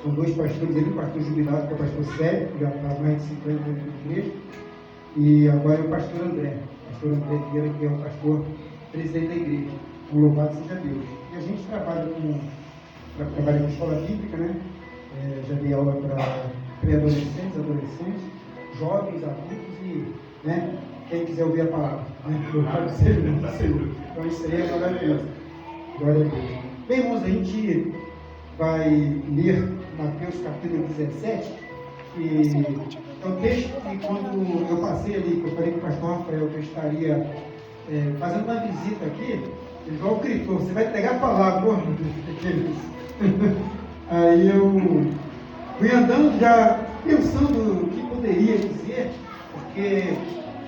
São dois pastores ali, o pastor jubilado, que é o pastor Sérgio, que já está há mais de 50 anos na igreja, e agora é o pastor André Vieira, que é o pastor presidente da igreja. Um louvado seja Deus. E a gente trabalha com escola bíblica, né? Já dei aula para pré-adolescentes, adolescentes, jovens, adultos e, né, quem quiser ouvir a palavra, né? Louvado seja o Senhor. Então isso aí é maravilhoso. Glória a Deus. Bem, irmãos, a gente vai ler Mateus capítulo 17, e é um texto que quando eu passei ali, que eu falei com o pastor Rafael que eu estaria fazendo uma visita aqui, ele falou, gritou, você vai pegar a palavra, aí eu fui andando já pensando o que poderia dizer, porque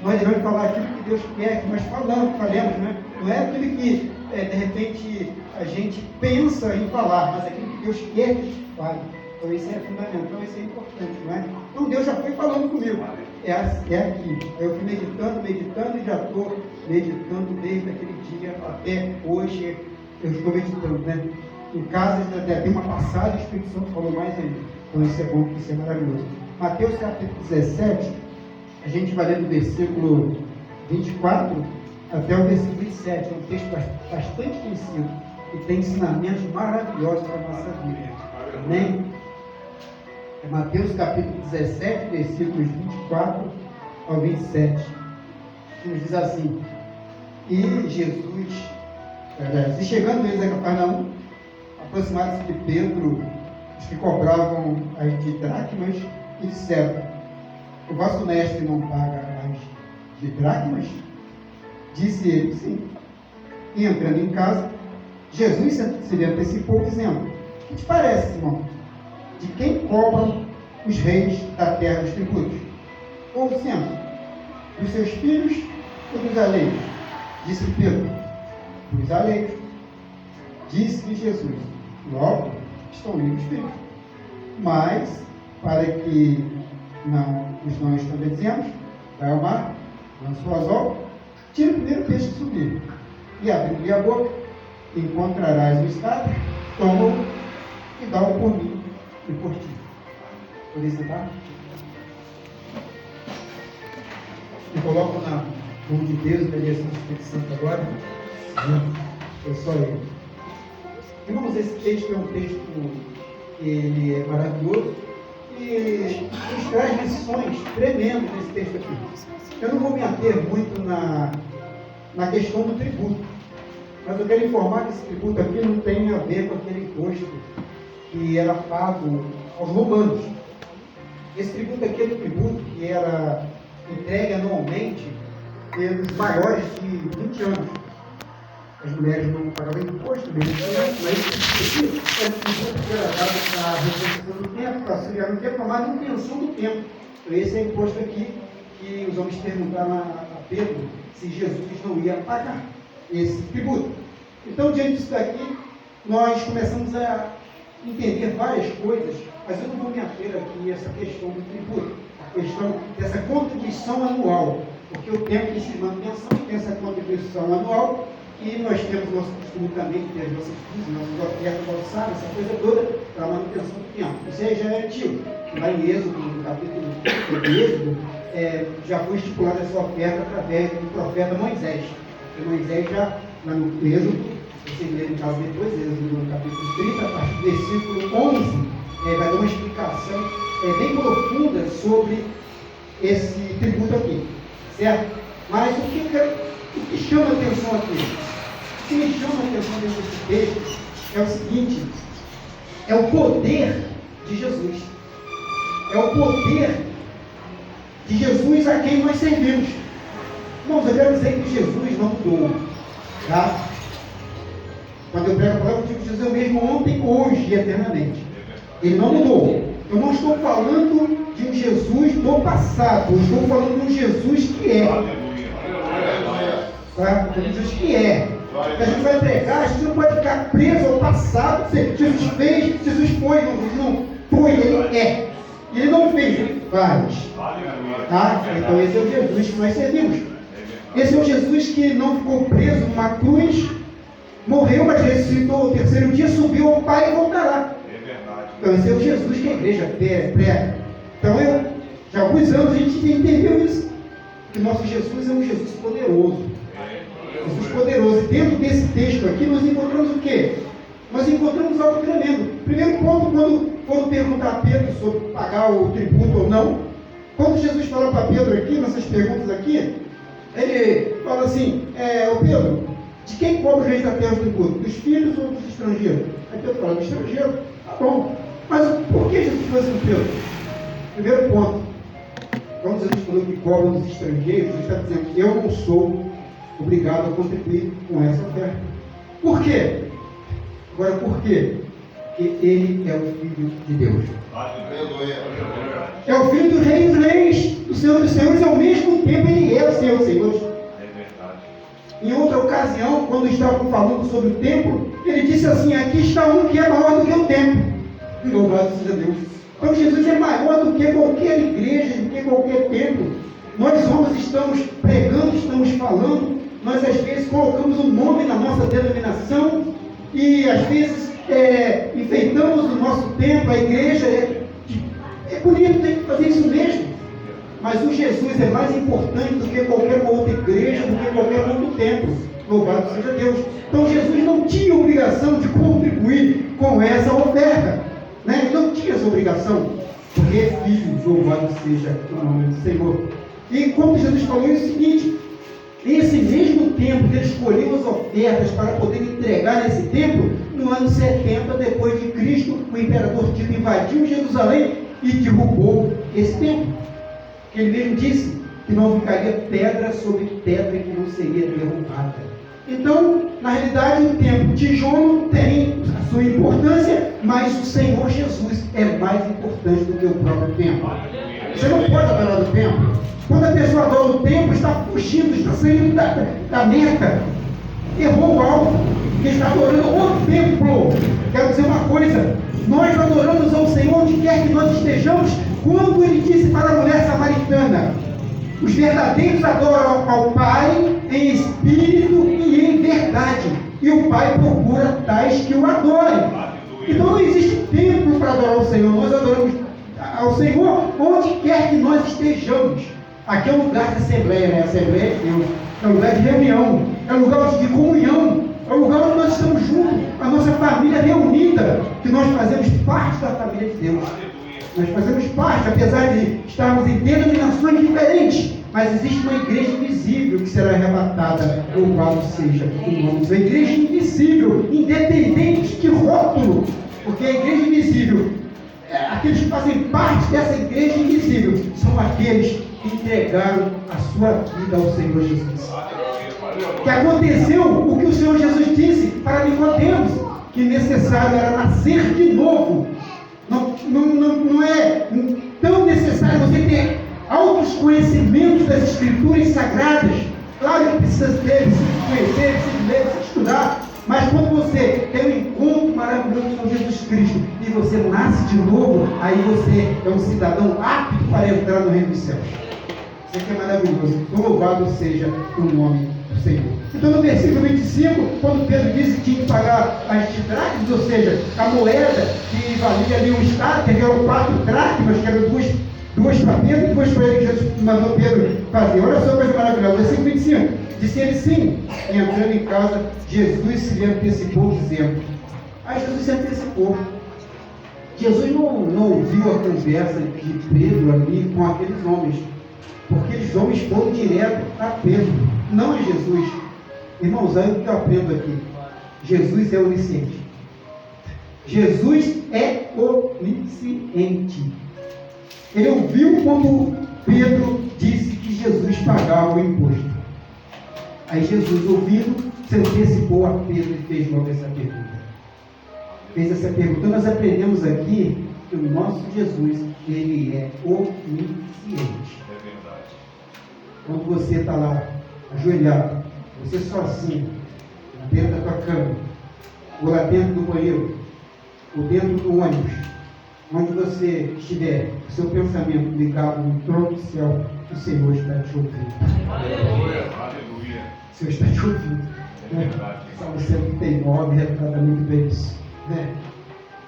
nós devemos falar aquilo que Deus quer que nós falemos, né? Não é aquilo que de repente a gente pensa em falar, mas aquilo que Deus quer que a gente fale. Então isso é fundamental, isso é importante, não é? Então Deus já foi falando comigo, é aqui. Eu fui meditando e já estou meditando desde aquele dia até hoje, eu estou meditando, né? Em casa ainda tem uma passagem, o Espírito Santo falou mais ainda. Então isso é bom, isso é maravilhoso. Mateus capítulo 17, a gente vai ler do versículo 24 até o versículo 27, é um texto bastante conhecido e tem ensinamentos maravilhosos para a nossa vida. Amém? É Mateus capítulo 17, versículos 24 ao 27, que nos diz assim: E Jesus, e chegando eles a Cafarnaum, aproximaram-se de Pedro, os que cobravam as de dracmas, e disseram: O vosso mestre não paga as de dracmas? Disse ele: Sim. E entrando em casa, Jesus se lhe antecipou, dizendo: O que te parece, Simão? De quem cobram os reis da terra dos tributos? Ou o censo? Dos seus filhos ou dos alheios? Disse Pedro: Dos alheios. Disse-lhe Jesus: Logo estão livres os filhos. Mas, para que os não escandalizemos, vai ao mar, lança o anzol, tira o primeiro peixe que subir, e abrindo-lhe a boca, encontrarás o estado, toma-o e dá-o por mim e por ti. Poder sentar? Me coloco na mão de Deus, da direção do Espírito Santo agora. É só ele. Irmãos, esse texto é um texto que ele é maravilhoso e nos traz lições tremendas nesse texto aqui. Eu não vou me ater muito na questão do tributo, mas eu quero informar que esse tributo aqui não tem a ver com aquele imposto que era pago aos romanos. Esse tributo aqui é do tributo que era entregue anualmente pelos maiores de 20 anos. As mulheres não pagavam imposto, mas esse é um tributo que era dado para a reposição do tempo, para auxiliar no tempo, para a manutenção do tempo. Então esse é o imposto aqui que os homens perguntaram a Pedro se Jesus não ia pagar esse tributo. Então, diante disso daqui, nós começamos a entender várias coisas, mas eu não vou me ater aqui a essa questão do tributo, a questão dessa contribuição anual, porque o tempo de se manutenção tem essa contribuição anual, e nós temos o nosso costume também de ter as nossas coisas, nossas ofertas alçadas, essa coisa toda, para a manutenção do tempo. Isso aí já é antigo. Lá em Êxodo, no capítulo de Êxodo, já foi estipulada essa oferta através do profeta Moisés. E Moisés já, lá no Êxodo, você lê no caso depois, Êxodo no capítulo 30, a partir do versículo 11, vai dar uma explicação bem profunda sobre esse tributo aqui, certo? Mas o que chama a atenção aqui? O que me chama a atenção desse texto é o seguinte: é o poder de Jesus. É o poder de Jesus a quem nós servimos. Irmãos, eu quero dizer que Jesus não mudou, tá? Quando eu prego a palavra, eu digo que Jesus é o mesmo ontem, hoje e eternamente. Ele não mudou. Eu não estou falando de um Jesus do passado, eu estou falando de um Jesus que é. Tá? De um Jesus que é. Que a gente vai pregar, a gente não pode ficar preso ao passado. Jesus fez, Jesus foi, não foi, ele é. E ele não fez, ele faz. Tá? Então esse é o Jesus que nós servimos. Esse é o Jesus que não ficou preso numa cruz, morreu, mas ressuscitou ao terceiro dia, subiu ao Pai e voltará. Então, esse é o Jesus que a igreja prega. Então, já há alguns anos a gente entendeu isso. Que nosso Jesus é um Jesus poderoso. Jesus poderoso. E dentro desse texto aqui, nós encontramos o quê? Nós encontramos algo tremendo. Primeiro ponto, quando foram perguntar a Pedro sobre pagar o tributo ou não, quando Jesus falou para Pedro aqui, nessas perguntas aqui, ele fala assim, ô Pedro, de quem cobra o rei da terra o tributo? Dos filhos ou dos estrangeiros? Aí Pedro fala, do estrangeiro. Tá bom. Mas por que Jesus falou assim, Pedro? Primeiro ponto, quando Jesus falou que cobra dos estrangeiros, ele está dizendo que eu não sou obrigado a contribuir com essa oferta. Por quê? Agora, por quê? Porque ele é o Filho de Deus. É o Filho dos Reis dos Reis, do Senhor dos Senhores, e ao mesmo tempo ele é o Senhor dos Senhores. Em outra ocasião, quando estavam falando sobre o templo, ele disse assim, aqui está um que é maior do que o templo. Louvado seja Deus. Então Jesus é maior do que qualquer igreja, do que qualquer templo. Nós homens estamos pregando, estamos falando, nós às vezes colocamos um nome na nossa denominação e às vezes enfeitamos o nosso templo, a igreja. É bonito, tem que fazer isso mesmo. Mas o Jesus é mais importante do que qualquer outra igreja, do que qualquer outro templo. Louvado seja Deus. Então Jesus não tinha obrigação de contribuir com essa oferta. Né? Ele não tinha essa obrigação. Porque é filho, louvado seja o nome do Senhor. E como Jesus falou, é o seguinte: esse mesmo tempo que ele escolheu as ofertas para poder entregar nesse templo, no ano 70 depois de Cristo, o imperador Tito invadiu Jerusalém e derrubou esse templo. Ele mesmo disse que não ficaria pedra sobre pedra que não seria derrubada. Então, na realidade, o templo tijolo tem a sua importância, mas o Senhor Jesus é mais importante do que o próprio templo. Você não pode adorar o templo. Quando a pessoa adora o templo, está fugindo, está saindo da Meca. Errou o alvo, que está adorando o templo. Quero dizer uma coisa: nós adoramos ao Senhor onde quer que nós estejamos. Quando ele disse para a mulher samaritana, os verdadeiros adoram ao Pai em espírito e em verdade, e o Pai procura tais que o adorem. Então não existe templo para adorar ao Senhor. Nós adoramos ao Senhor onde quer que nós estejamos. Aqui é um lugar de assembleia, né? Assembleia de Deus. É um lugar de reunião, é um lugar de comunhão, é um lugar onde nós estamos juntos, a nossa família reunida, que nós fazemos parte da família de Deus. Nós fazemos parte, apesar de estarmos em denominações diferentes, mas existe uma igreja invisível que será arrebatada, louvado seja o nome de Deus. A igreja invisível, independente de rótulo, porque a igreja invisível, aqueles que fazem parte dessa igreja invisível, são aqueles que entregaram a sua vida ao Senhor Jesus. Que aconteceu o que o Senhor Jesus disse para Nicodemos, que necessário era nascer de novo. Não é tão necessário você ter altos conhecimentos das Escrituras Sagradas. Claro que precisa ter, precisa conhecer, precisa ler, precisa estudar. Mas quando você tem um encontro maravilhoso com Jesus Cristo e você nasce de novo, aí você é um cidadão apto para entrar no reino dos céus. Isso aqui é maravilhoso. Então, louvado seja o nome do Senhor. Então, no versículo 25, quando Pedro disse que tinha que pagar as dracmas, ou seja, a moeda que valia ali um estado, que eram 4 dracmas, que eram duas para Pedro e 2 para ele, que Jesus mandou Pedro fazer. Olha só a coisa maravilhosa. Versículo 25. Disse ele sim. E entrando em casa, Jesus se lhe antecipou, dizendo. Aí Jesus se antecipou. Jesus não ouviu a conversa de Pedro ali com aqueles homens, porque aqueles homens foram direto a Pedro, não a Jesus. Irmãos, olha o que eu aprendo aqui. Jesus é onisciente. Jesus é onisciente. Ele ouviu quando Pedro disse que Jesus pagava o imposto. Aí Jesus, ouvindo, se antecipou a Pedro e fez logo essa pergunta. Fez essa pergunta. Então nós aprendemos aqui que o nosso Jesus, ele é onisciente. É verdade. Quando você está lá, ajoelhado, você sozinho, dentro da tua cama, ou lá dentro do banheiro, ou dentro do ônibus, onde você estiver, o seu pensamento ligado no trono do céu, o Senhor está te ouvindo. Aleluia, aleluia. O Senhor está te ouvindo. É verdade. Salmo 139 retrata muito bem isso. Né?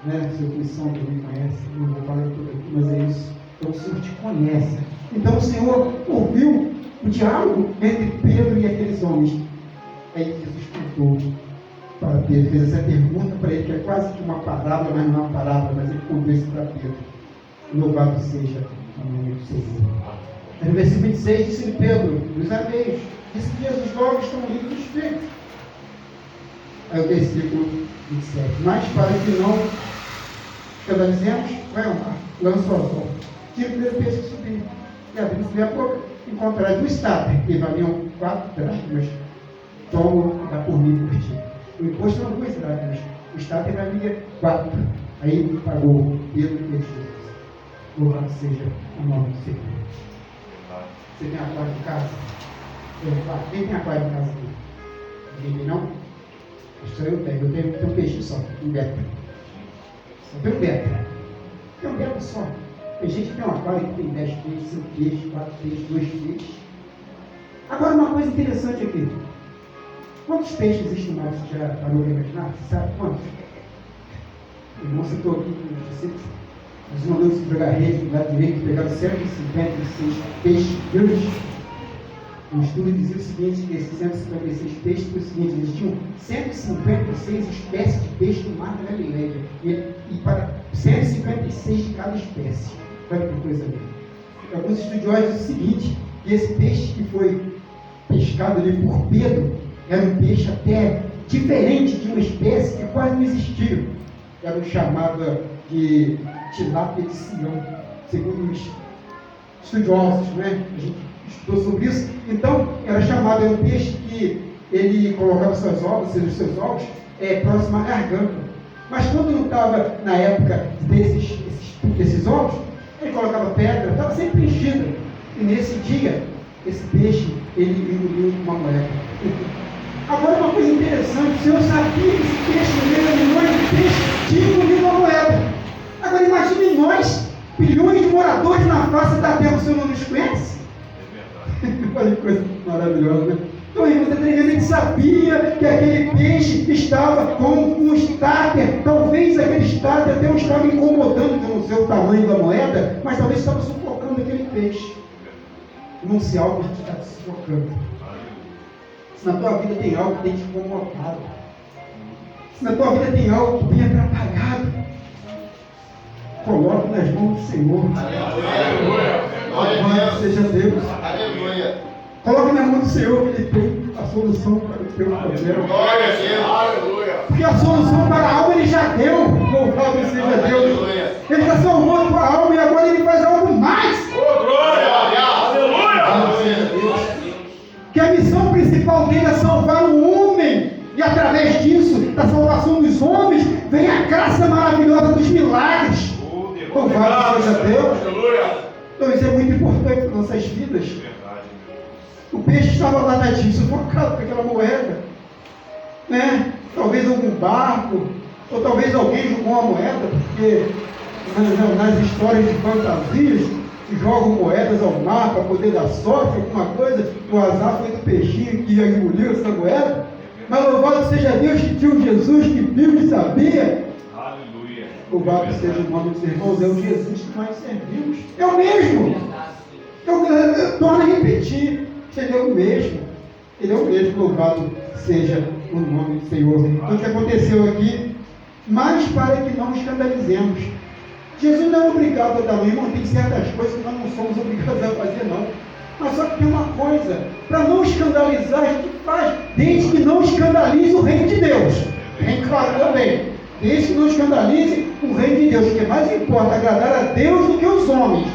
né? Seu posição que me conhece, não vou falar tudo aqui, mas é isso. Então o Senhor te conhece. Então o Senhor ouviu o diálogo entre Pedro e aqueles homens. Aí Jesus contou para Pedro, fez essa pergunta para ele, que é quase que uma parábola, mas não é uma parábola, mas ele contou isso para Pedro. Louvado seja o nome do Senhor. Aí no versículo 26 disse-lhe Pedro, dos ameios, disse que Jesus logo estão livres dos espíritos. Aí o versículo 27. Mas para que não escandalizemos, vai ao mar, lança o anzol, tira o primeiro peixe que subir, e abrindo-se a boca, encontrarás um estáter, que valiam 4 dracmas, tomo da por mim por ti. O imposto eram 2 dracmas, o estáter valia 4. Aí pagou Pedro e Jesus. Louvado seja o nome do Senhor. Você tem aquário em casa? Quem tem aquário em casa aqui? Ninguém tem, não? Só eu tenho. Eu tenho um peixe só, um beta. Só tenho um beta. Tem um beta só. Tem gente que tem um aquário que tem 10 peixes, 5 peixes, 4 peixes, 2 peixes. Agora uma coisa interessante aqui. Quantos peixes existem no mar? Você já parou para imaginar? Você sabe quantos? O irmão citou aqui com os discípulos. Eles mandaram se jogar rede do lado direito, pegaram 156 peixes grandes. O estudo dizia o seguinte, que esses 156 peixes, foi o seguinte, eles tinham 156 espécies de peixe no mar da Galileia. E para 156 de cada espécie. Olha que coisa linda. Alguns estudiosos dizem o seguinte, que esse peixe que foi pescado ali por Pedro, era um peixe até diferente de uma espécie que quase não existia. Era o chamado de tilápia de Sião, segundo os estudiosos, né? A gente estudou sobre isso. Então, era um peixe que ele colocava os seus ovos próximo à garganta. Mas quando não estava na época desses ovos, ele colocava pedra, estava sempre enchida. E nesse dia, esse peixe, ele engoliu uma moeda. Agora, uma coisa interessante, o Senhor sabia que esse peixe, no meio de milhões de peixes, tinha engolido uma moeda. Agora, imagine nós, bilhões de moradores na face da terra, o Senhor não nos conhece? Olha que coisa maravilhosa, né? Então, irmãos, ele sabia que aquele peixe estava com um estáter. Talvez aquele estáter até não estava incomodando, que eu não sei o tamanho da moeda, mas talvez estava sufocando aquele peixe. Não se algo que está te sufocando. Se na tua vida tem algo que tem te incomodado, se na tua vida tem algo que tem atrapalhado, coloque nas mãos do Senhor. Louvado seja Deus. Aleluia. Coloque nas mãos do Senhor, que Ele tem a solução para o teu problema. Glória a Deus. Aleluia. Porque a solução para a alma Ele já deu. Louvado seja Deus. Ele já salvou a tua alma e agora Ele faz algo mais. Oh, glória. Aleluia. Que a missão principal dele é salvar o homem. E através disso, da salvação dos homens, vem a graça maravilhosa dos milagres. Louvado seja Deus. Então isso é muito importante para nossas vidas. O peixe estava lá nadinho, sufocado com aquela moeda, né? Talvez algum barco, ou talvez alguém jogou uma moeda, porque nas histórias de fantasias jogam moedas ao mar para poder dar sorte, alguma coisa. O azar foi do peixinho que engoliu essa moeda. Mas louvado seja Deus que tinha um Jesus que viu e sabia. Aleluia. Louvado seja o nome dos irmãos, é o Jesus que nós servimos. É o mesmo. Eu torno a repetir. Ele é o mesmo. Ele é o mesmo. Louvado seja o nome do Senhor. Então o que aconteceu aqui? Mas para que não escandalizemos. Jesus não é obrigado a dar um irmão. Tem certas coisas que nós não somos obrigados a fazer, não. Mas só que tem uma coisa. Para não escandalizar, a gente faz. Desde que não escandalize o reino de Deus. Bem claro também. Desde que não escandalize o reino de Deus. Porque mais importa agradar a Deus do que os homens.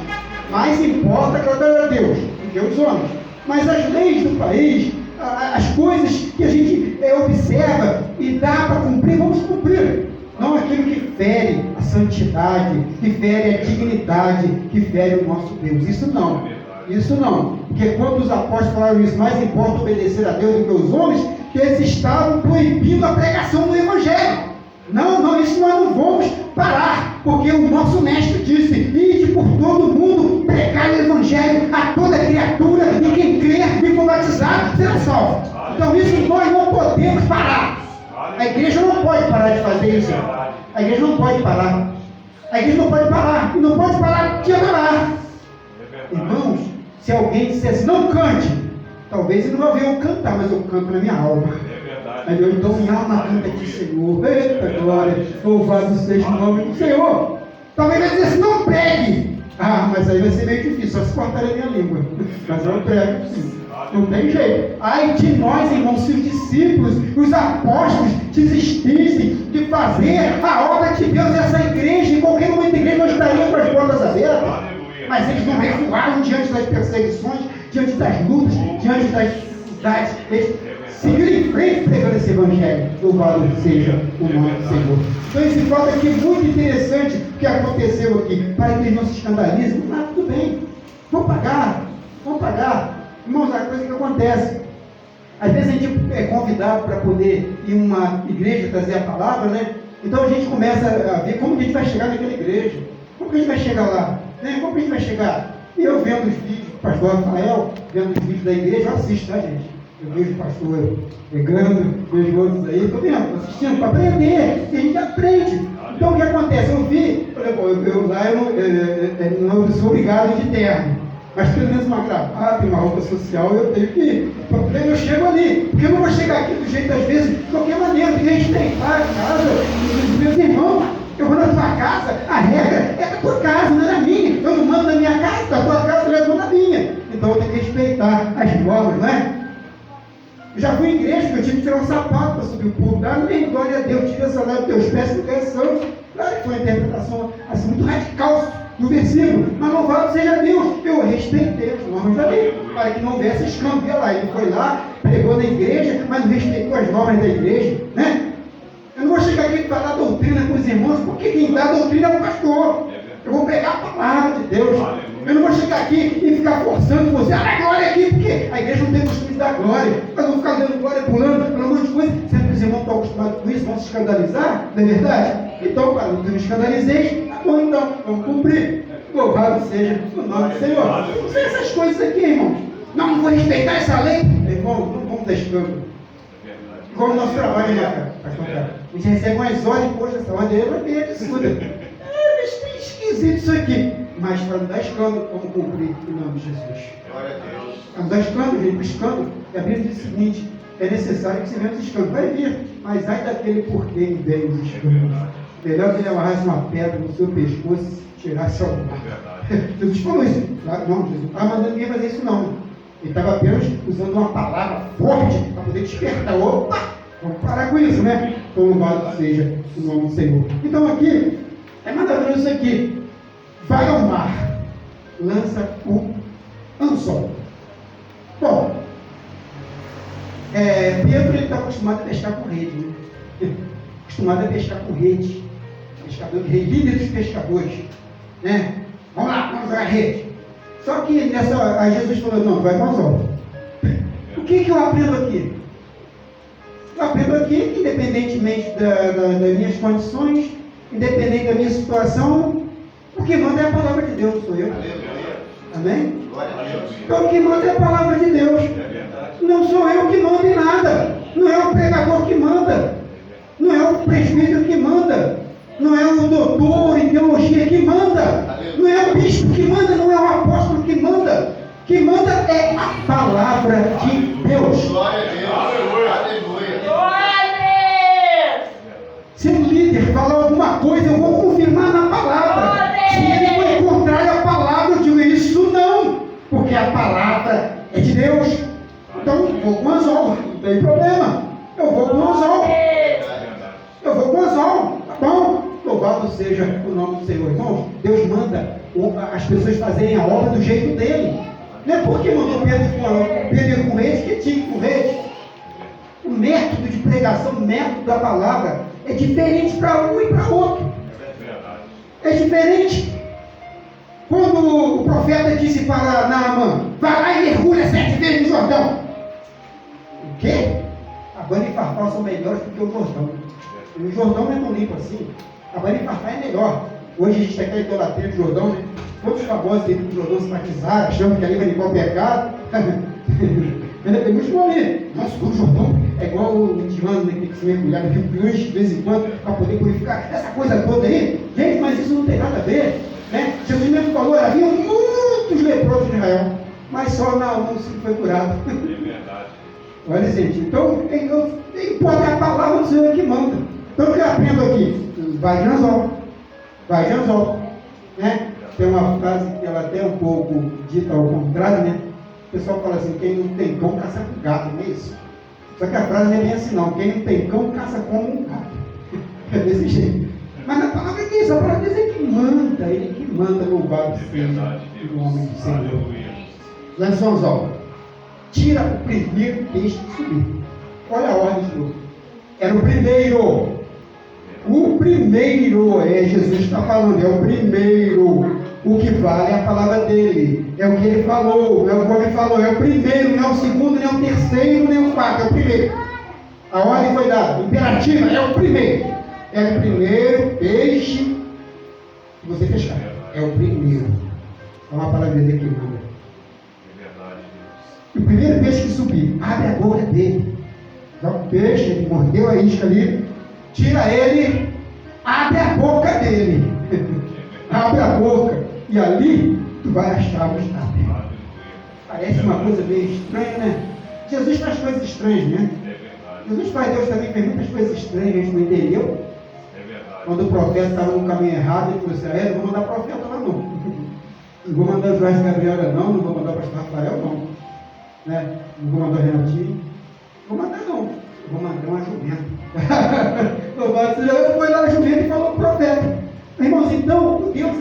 Mais importa agradar a Deus do que os homens. Mas as leis do país, as coisas que a gente observa e dá para cumprir, vamos cumprir. Não aquilo que fere a santidade, que fere a dignidade, que fere o nosso Deus. Isso não. Isso não. Porque quando os apóstolos falaram isso, mais importa obedecer a Deus do que os homens, que eles estavam proibindo a pregação do Evangelho. Não, isso nós não vamos parar, porque o nosso mestre disse: ide por todo mundo, pregar o Evangelho a toda criatura, e quem crer e for batizado será salvo. Então isso nós não podemos parar. A igreja não pode parar de fazer isso. A igreja não pode parar. A igreja não pode parar. E não pode parar de adorar. Irmãos, se alguém dissesse, não cante, talvez ele não vai ver eu cantar, mas eu canto na minha alma. Aí eu então minha alma canta aqui, Senhor. Eita glória, louvado seja o nome do Senhor. Talvez vai dizer assim, não pregue. Mas aí vai ser meio difícil, só se cortar a minha língua. Mas eu prego sim. Não tem jeito. Ai de nós, irmãos, se os discípulos, os apóstolos desistissem de fazer a obra de Deus nessa igreja, em qualquer momento da igreja nós estaríamos com as portas abertas. Mas eles não recuaram diante das perseguições, diante das lutas, diante das dificuldades. Eles seguiram em frente pregando esse evangelho. Louvado seja o nome do Senhor. Então esse fato aqui é muito interessante o que aconteceu aqui. Para que eles não se escandalizem, tudo bem. Vamos pagar. Irmãos, a coisa que acontece. Às vezes a gente é convidado para poder ir em uma igreja trazer a palavra, né? Então a gente começa a ver como que a gente vai chegar naquela igreja. Como que a gente vai chegar lá? Né? Como que a gente vai chegar? E eu vendo os vídeos do pastor Rafael, vendo os vídeos da igreja, eu assisto, tá, gente? Eu vejo o pastor pregando, vejo outros aí, estou vendo, estou assistindo para aprender, e a gente aprende. Então o que acontece? Eu vi, eu não sou obrigado de terno, mas pelo menos uma gravata, uma roupa social, eu tenho que ir. Porque eu chego ali, porque eu não vou chegar aqui do jeito, às vezes, de qualquer maneira, tem que respeitar a casa dos meus irmãos. Eu vou na tua casa, a regra é da tua casa, não é da minha. Eu não mando na minha casa, da tua casa, eu mando na minha. Então eu tenho que respeitar as normas, não é? Eu já fui em igreja que eu tive que tirar um sapato para subir o púlpito. Amém, glória a Deus, tira essa lá dos teus pés, porque é santo. Claro que foi uma interpretação assim, muito radical do versículo, mas louvado seja Deus. Eu respeitei as normas da lei, para que não houvesse escândalo lá. Ele foi lá, pregou na igreja, mas não respeitou as normas da igreja, né? Eu não vou chegar aqui e falar doutrina com os irmãos, porque quem dá doutrina é o pastor. Eu vou pregar a palavra de Deus. Eu não vou chegar aqui e ficar forçando você, glória aqui, porque a igreja não tem costume de dar glória. Mas vão ficar dando glória, pulando, pelo amor de coisa. Sendo que os irmãos estão acostumados com isso, vão se escandalizar, não é verdade? Então, para não me escandalizeis, tá bom então, vamos cumprir. Louvado seja o nome do Senhor. Não sei essas coisas aqui, irmãos. Não vou respeitar essa lei. Irmão, não vamos dar escândalo. Igual o nosso trabalho, né, pastor? A gente recebe umas ordens, poxa, essa ordem aí vai bem absurda. É esquisito isso aqui. Mas para não dar escândalo, vamos cumprir em nome de Jesus. Glória a Deus. Para não dar escândalo, gente, o escândalo, a Bíblia diz o seguinte: é necessário que se venha os escândalos. Vai vir, mas ai daquele por quem vem os escândalos. Melhor que ele amarrasse uma pedra no seu pescoço e tirasse ao mar. Jesus falou isso. Não, Jesus não estava mandando ninguém fazer isso, não. Ele estava apenas usando uma palavra forte para poder despertar. Opa! Vamos parar com isso, né? Então, louvado seja o nome do Senhor. Então, aqui, é maravilhoso isso aqui. Vai ao mar, lança o anzol. Bom, Pedro está acostumado a pescar com rede, né? Acostumado a pescar com rede. Pescador de rede, líder dos pescadores, né? Vamos lá, vamos jogar rede. Só que aí Jesus falou, não, vai com anzol. O que eu aprendo aqui? Eu aprendo aqui que, independentemente das minhas condições, independente da minha situação, o que manda é a palavra de Deus, sou eu. Amém? Então o que manda é a palavra de Deus. Não sou eu que mando em nada. Não é o pregador que manda. Não é o presbítero que manda. Não é o doutor em teologia que manda. Não é o bispo que manda. Não é o apóstolo que manda. Que manda é a palavra de Deus. Glória a Deus. Aleluia. Se o líder falar alguma coisa, eu vou confirmar na palavra. Se ele for contrário à palavra, eu digo isso não. Porque a palavra é de Deus. Então, vou com anzol, não tem problema. Eu vou com anzol. Eu vou com anzol, tá bom? Louvado seja o nome do Senhor. Irmãos, Deus manda as pessoas fazerem a obra do jeito dele. Não é porque mandou Pedro com rede que tinha com rede. O método de pregação, o método da palavra é diferente para um e para outro. É diferente. Quando o profeta disse para Naamã, vai lá e mergulha 7 vezes no Jordão. O quê? A banha e farfal são melhores do que o Jordão. E o Jordão não é tão limpo assim. A banha e farfal é melhor. Hoje a gente tem aquela idolatria do Jordão, né? Todos os famosos dentro do Jordão se batizaram, achando que ali vai limpar o pecado. Tem muitos que vão ali. Nossa, o Jordão é igual o indiano, né, que tem que se mergulhar no Rio Grande de vez em quando para poder purificar. Essa coisa toda aí, gente, mas isso não tem nada a ver. Né? Jesus mesmo falou, havia muitos leprosos de Israel, mas só Naamã foi curado. É verdade. Olha, gente, então importa a palavra do Senhor que manda. Então o que eu aprendo aqui? Vai de anzol. Vai de anzol. Né? Tem uma frase que ela até é um pouco dita ao contrário, né? O pessoal fala assim, quem não tem cão caça com gato, não é isso? Só que a frase não é bem assim não, quem não tem cão caça como um gato. É desse jeito. Mas na palavra diz, a palavra diz é que manda, ele que manda, louvado seja o homem do Senhor. Aleluia. Lança o anzol. Tira o primeiro peixe que subir. Olha a ordem de novo. Era o primeiro. O primeiro, Jesus está falando, é o primeiro. O que vale é a palavra dele. É o que ele falou, é o que ele falou. É o primeiro, não é o segundo, nem o terceiro, nem o quarto. É o primeiro. A ordem foi dada. Imperativa, é o primeiro. É o primeiro peixe que você fechar. É o primeiro. É uma palavra dele que manda. É verdade, Deus. O primeiro peixe que subir, abre a boca dele. Dá um peixe, ele mordeu a isca ali, tira ele, abre a boca dele. Abre a boca. E ali tu vai achar o mostarda. Aleluia. Parece uma coisa meio estranha, né? Jesus faz coisas estranhas, né? É verdade. Jesus faz, Deus também fez muitas coisas estranhas, a gente não entendeu. É verdade. Quando o profeta estava no caminho errado, ele falou assim, não vou mandar profeta lá não. Não vou mandar o Joás Gabriela não vou mandar o pastor Rafael não. Né? Não vou mandar o Renatinho. Não vou mandar não. Vou mandar uma jumenta. Eu fui lá na jumenta e falou pro profeta. Irmãos, então, Deus,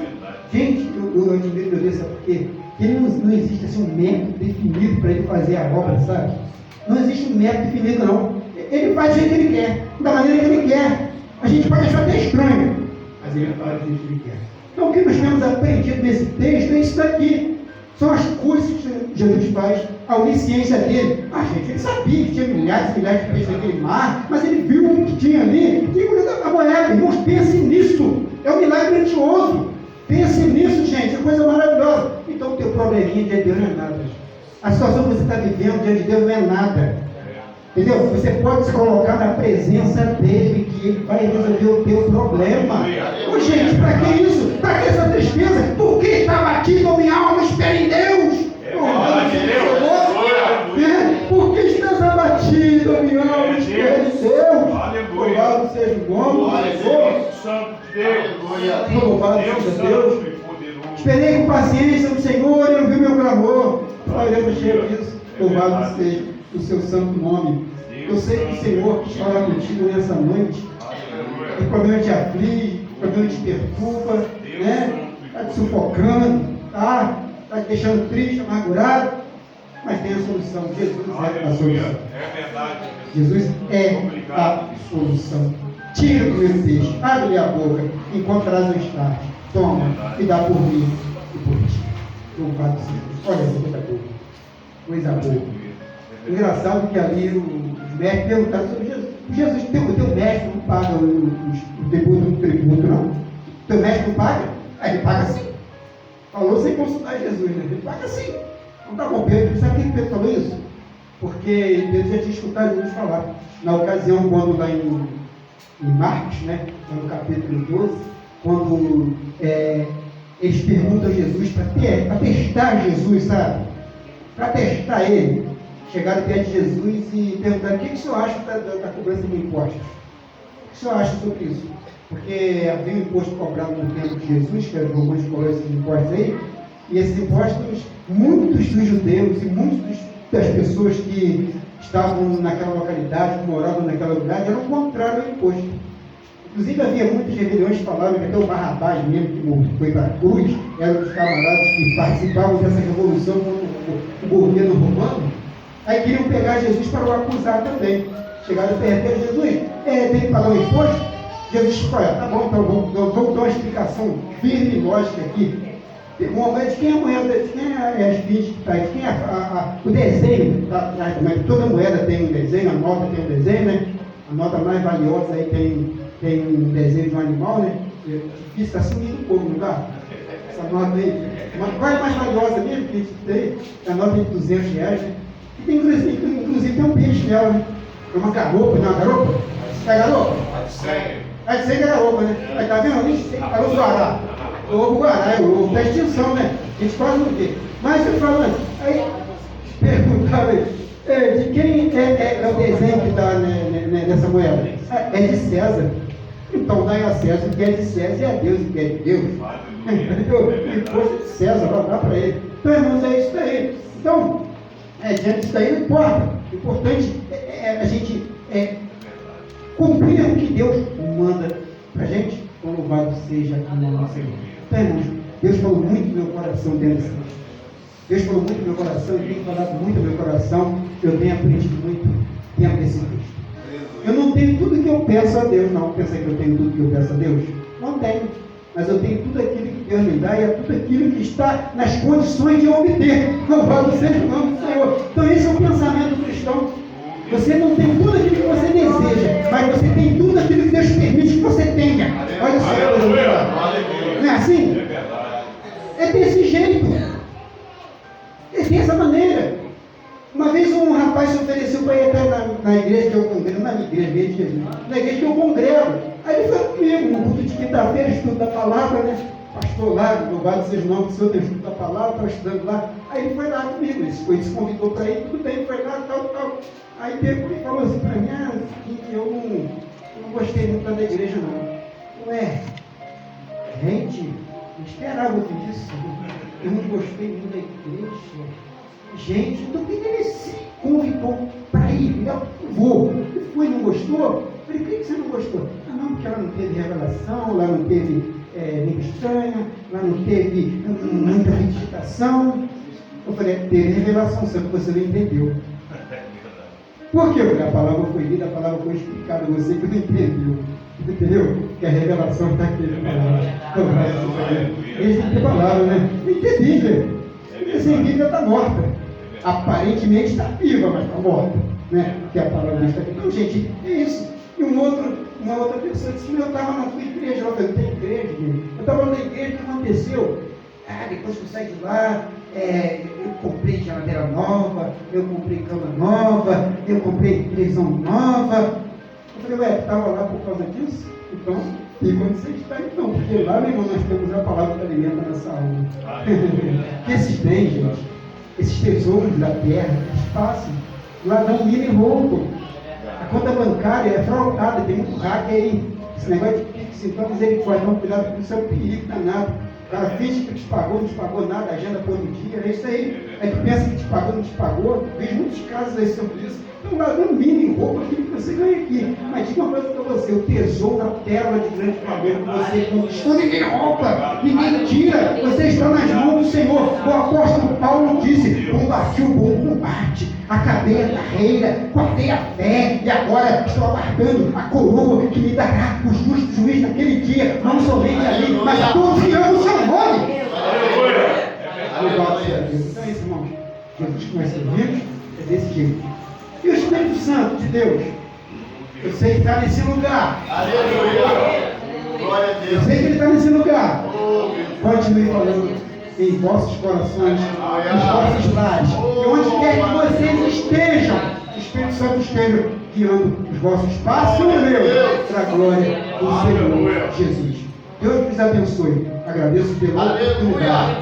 gente, eu admiro meu Deus, sabe por quê? Porque não existe assim, um método definido para ele fazer a obra, sabe? Não existe um método definido, não. Ele faz do jeito que ele quer, da maneira que ele quer. A gente pode achar até estranho, mas ele faz do jeito que ele quer. Então, o que nós temos aprendido nesse texto é isso daqui. São as coisas que Jesus faz, a onisciência dele. Gente, ele sabia que tinha milhares e milhares de peixes naquele mar, mas ele viu um que tinha ali e engoliu a moeda. Irmãos, pense nisso. É um milagre grandioso. Pense nisso, gente. É coisa maravilhosa. Então, o teu probleminha diante de Deus não é nada. A situação que você está vivendo diante de Deus não é nada. Entendeu? Você pode se colocar na presença dele, que ele vai resolver o teu problema. Ô, gente, para que isso? Para que essa tristeza? Porque está batido a minha alma, espera em Deus. Porque estás abatido, a minha alma, espera em Deus. Louvado seja o nome do Senhor. Santo Deus. Louvado seja Deus. Esperei com paciência no Senhor e ouviu meu clamor. Deus cheio disso. Louvado seja o seu santo nome. Eu sei que o Senhor fala contigo nessa noite. O problema te aflige, o problema te perturba, né? Está te sufocando, está te deixando triste, amargurado, mas tem a solução. Jesus é a solução. É verdade. Jesus é a solução. Tira o primeiro peixe, abre-lhe a boca, encontrarás o start. Toma e dá por mim e por ti. Louvado seja. Olha essa coisa boa. Coisa boa. Engraçado que ali os mestres perguntaram sobre Jesus. Jesus, teu mestre não paga o tributo, não? O teu mestre não paga? Aí ele paga sim. Falou sem consultar Jesus, né? Ele paga sim. Não está bom, Pedro. Sabe por que Pedro falou isso? Porque Pedro já tinha escutado Jesus falar. Na ocasião, quando lá em Marcos, né? No capítulo 12, quando eles perguntam a Jesus para testar Jesus, sabe? Para testar ele. Chegaram perto de Jesus e perguntaram: o que o senhor acha da cobrança de impostos? O que o senhor acha sobre isso? Porque havia um imposto cobrado no tempo de Jesus, que era os romanos cobraram esses impostos aí, e esses impostos, muitos dos judeus e muitas das pessoas que estavam naquela localidade, que moravam naquela localidade, eram contrários ao imposto. Inclusive havia muitas rebeliões que falavam que até o Barrabás mesmo, que foi para a cruz, era um dos camaradas que participavam dessa revolução contra o governo romano. Aí queriam pegar Jesus para o acusar também. Chegaram perto de Jesus, tem que pagar o imposto? Jesus falou: tá bom, então vamos dar uma explicação firme e lógica aqui. Pegou uma moeda, de quem é a moeda, de quem é as 20 que está aí, de quem é o desenho da moeda. Toda moeda tem um desenho, a nota tem um desenho, né? A nota mais valiosa aí tem um desenho de um animal, né? Difícil, está sumindo um pouco, não dá? Essa nota aí. Qual é a mais valiosa mesmo que a gente tem? A nota de R$200, né? Inclusive tem um peixe nela, né? É uma garopa, não é uma garopa? É garopa? É de 100 garopa, né? Aí tá vendo ali? É o guará. O ovo guará, é o ovo da extinção, né? A gente quase não vê. Mas eu falando, aí perguntava de quem é o desenho que está nessa moeda? É de César. Então dá a César o que é de César e a Deus o que é de Deus. Imposto de César, vai dar para ele. Então, irmãos, é isso daí. Então, diante disso daí não importa. O importante é a gente cumprir o que Deus manda para a gente. Então, louvado seja aqui na nossa vida. Então, irmãos, Deus falou muito no meu coração dentro desse texto. Deus falou muito no meu coração, Ele tem falado muito no meu coração. Eu tenho aprendido muito dentro desse texto. Eu não tenho tudo que eu peço a Deus, não. Pensa que eu tenho tudo que eu peço a Deus? Não tenho. Mas eu tenho tudo aquilo que Deus me dá e é tudo aquilo que está nas condições de eu obter. Louvado seja o nome do Senhor. Então esse é o pensamento cristão. Você não tem tudo aquilo que você deseja, mas você tem tudo aquilo que Deus permite que você tenha. Olha só. Não é assim? É verdade. É desse jeito. É dessa maneira. Uma vez um rapaz se ofereceu para ir até na igreja que eu congrego, na igreja que eu congrego. Aí ele foi comigo, no culto de quinta-feira, estudo da palavra, né? Pastor lá, louvado seja o nome do Senhor, tem estudo da palavra, estava estudando lá. Aí ele foi lá comigo, ele se convidou para ir, tudo bem, foi lá, tal. Aí ele falou assim para mim, eu não gostei muito da igreja não. Ué, gente, não esperava ouvir isso. Eu não gostei muito da igreja. Gente, então por que ele se convidou para ir? Eu vou. Ele foi, não gostou? Eu falei, por que você não gostou? Não, porque ela não teve revelação, lá não teve língua estranha, lá não teve muita meditação. Eu falei, teve revelação, só que você não entendeu. Por quê? Porque a palavra foi lida, a palavra foi explicada, você que não entendeu. Entendeu? Que a revelação está aqui na palavra. Eles têm que ter palavra, né? Tem que ter Bíblia. Porque sem Bíblia está morta. Aparentemente está viva, mas está morta. Né? Porque a palavra está aqui. Então, gente, é isso. E uma outra pessoa disse, eu estava na tua igreja. Eu falei, tem igreja, gente. Eu estava na igreja, o que aconteceu? Depois que eu saí de lá, eu comprei geladeira nova, eu comprei cama nova, eu comprei televisão nova. Eu falei, tu estava lá por causa disso? Então, tem quando você está então, porque lá, meu irmão, nós temos a palavra que alimenta nessa alma. Que esses bens, gente, esses tesouros da terra, eles passam, ladrão mira e roubo. A conta bancária é fraudada, tem muito hacker aí. Esse negócio de Pix, então, misericórdia, não, cuidado com isso, é um perigo danado. O cara finge que te pagou, não te pagou nada, agenda por um dia, é isso aí. Aí tu pensa que te pagou, não te pagou. Vejo muitos casos aí sobre isso. Então, ladrão mira e rouba aquilo que você ganha aqui. Mas diga uma coisa para você, o tesouro da pérola de grande valor que você conquistou, ninguém rouba, ninguém tira. Você está nas mãos do Senhor. O apóstolo Paulo disse, combati o bom combate, acabei a carreira, guardei a fé, e agora estou aguardando a coroa que me dará o justo juiz naquele dia, não somente a mim, mas a todos que amam o seu nome. Então é isso, irmãos. Jesus que nós servimos é desse jeito. E o Espírito Santo de Deus? Eu sei que está nesse lugar. Aleluia. Glória a Eu Deus. sei que ele está nesse lugar. Continue falando em vossos corações, nos vossos lares, e onde quer que vocês estejam, o Espírito Santo esteja guiando os vossos passos e o meu, para a glória do Senhor Jesus. Deus vos abençoe. Agradeço pela oportunidade.